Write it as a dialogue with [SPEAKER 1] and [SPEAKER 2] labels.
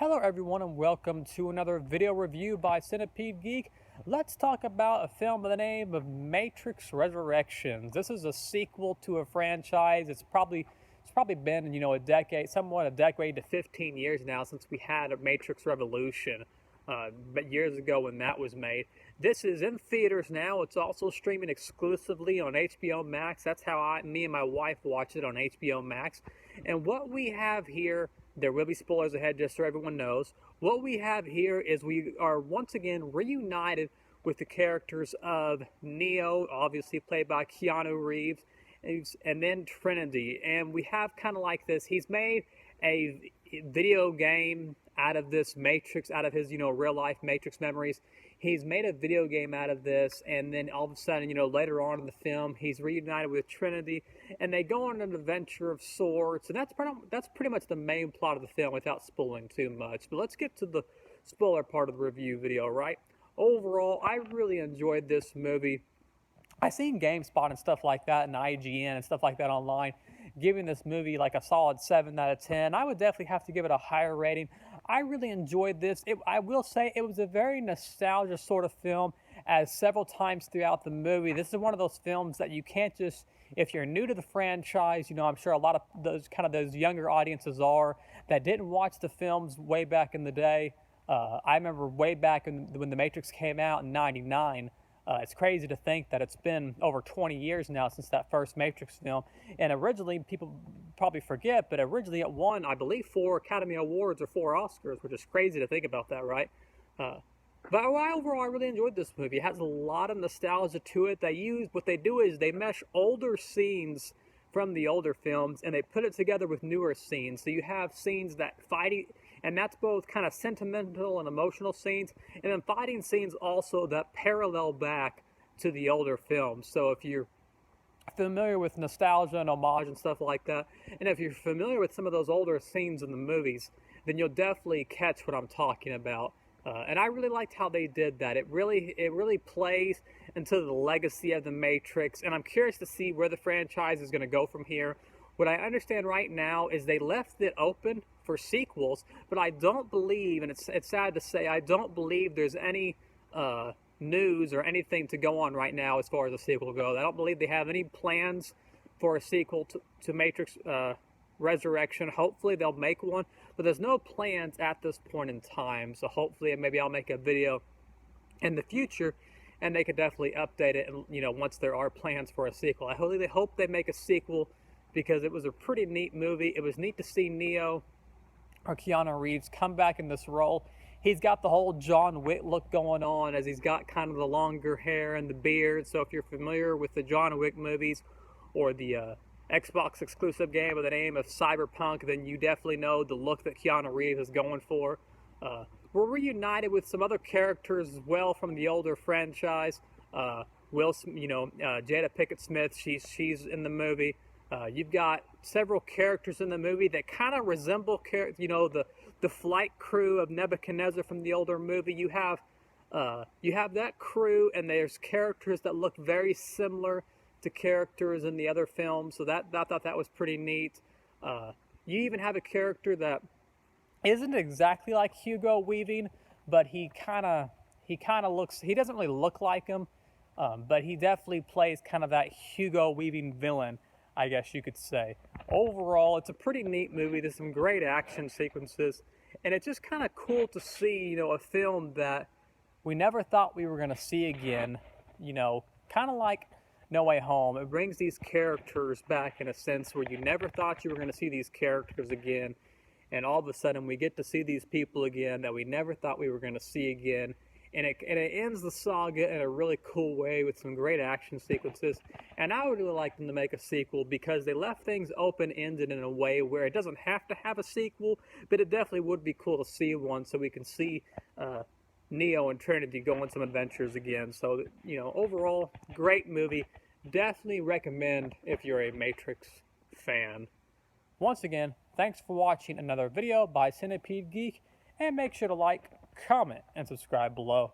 [SPEAKER 1] Hello everyone and welcome to another video review by Centipede Geek. Let's talk about a film by the name of Matrix Resurrections. This is a sequel to a franchise. It's probably been, a decade, somewhat a decade to 15 years now since we had a Matrix Revolution, but years ago when that was made. This is in theaters now. It's also streaming exclusively on HBO Max. That's how me and my wife watch it, on HBO Max. And what we have here, there will be spoilers ahead just so everyone knows. What we have here is we are once again reunited with the characters of Neo, obviously played by Keanu Reeves, and then Trinity. And we have kind of like this. He's made a video game out of this Matrix, out of his, real life Matrix memories. He's made a video game out of this, and then all of a sudden, later on in the film, he's reunited with Trinity, and they go on an adventure of sorts, and that's pretty much the main plot of the film without spoiling too much. But let's get to the spoiler part of the review video, right? Overall, I really enjoyed this movie. I've seen GameSpot and stuff like that, and IGN and stuff like that online, giving this movie like a solid 7 out of 10. I would definitely have to give it a higher rating. I really enjoyed this. I will say it was a very nostalgic sort of film, as several times throughout the movie. This is one of those films that you can't just, if you're new to the franchise, I'm sure a lot of those younger audiences are, that didn't watch the films way back in the day. I remember way back when The Matrix came out in '99. It's crazy to think that it's been over 20 years now since that first Matrix film. And originally, people probably forget, but originally it won, I believe, 4 Academy Awards or 4 Oscars, which is crazy to think about that, right? But overall, I really enjoyed this movie. It has a lot of nostalgia to it. What they do is they mesh older scenes from the older films, and they put it together with newer scenes. So you have scenes that fighting, and that's both kind of sentimental and emotional scenes, and then fighting scenes also that parallel back to the older films. So if you're familiar with nostalgia and homage and stuff like that, and if you're familiar with some of those older scenes in the movies, then you'll definitely catch what I'm talking about. And I really liked how they did that. It really plays into the legacy of the Matrix, and I'm curious to see where the franchise is going to go from here. What I understand right now is they left it open for sequels, but I don't believe, and it's sad to say, I don't believe there's any news or anything to go on right now as far as a sequel goes. I don't believe they have any plans for a sequel to Matrix Resurrection. Hopefully they'll make one, but there's no plans at this point in time. So hopefully maybe I'll make a video in the future, and they could definitely update it. And once there are plans for a sequel, I hope they make a sequel, because it was a pretty neat movie. It was neat to see Neo, or Keanu Reeves, come back in this role. He's got the whole John Wick look going on, as he's got kind of the longer hair and the beard. So if you're familiar with the John Wick movies or the Xbox exclusive game by the name of Cyberpunk, then you definitely know the look that Keanu Reeves is going for. We're reunited with some other characters as well from the older franchise. Jada Pinkett Smith, she's in the movie. You've got several characters in the movie that kind of resemble, the flight crew of Nebuchadnezzar from the older movie. You have that crew, and there's characters that look very similar to characters in the other films. So I thought that was pretty neat. You even have a character that isn't exactly like Hugo Weaving, but he kind of looks. He doesn't really look like him, but he definitely plays kind of that Hugo Weaving villain, I guess you could say. Overall, it's a pretty neat movie. There's some great action sequences, and it's just kind of cool to see, a film that we never thought we were going to see again, kind of like No Way Home. It brings these characters back in a sense where you never thought you were going to see these characters again, and all of a sudden we get to see these people again that we never thought we were going to see again. And it ends the saga in a really cool way with some great action sequences. And I would really like them to make a sequel, because they left things open-ended in a way where it doesn't have to have a sequel, but it definitely would be cool to see one, so we can see Neo and Trinity go on some adventures again. So, overall, great movie. Definitely recommend if you're a Matrix fan. Once again, thanks for watching another video by Centipede Geek, and make sure to like, comment, and subscribe below.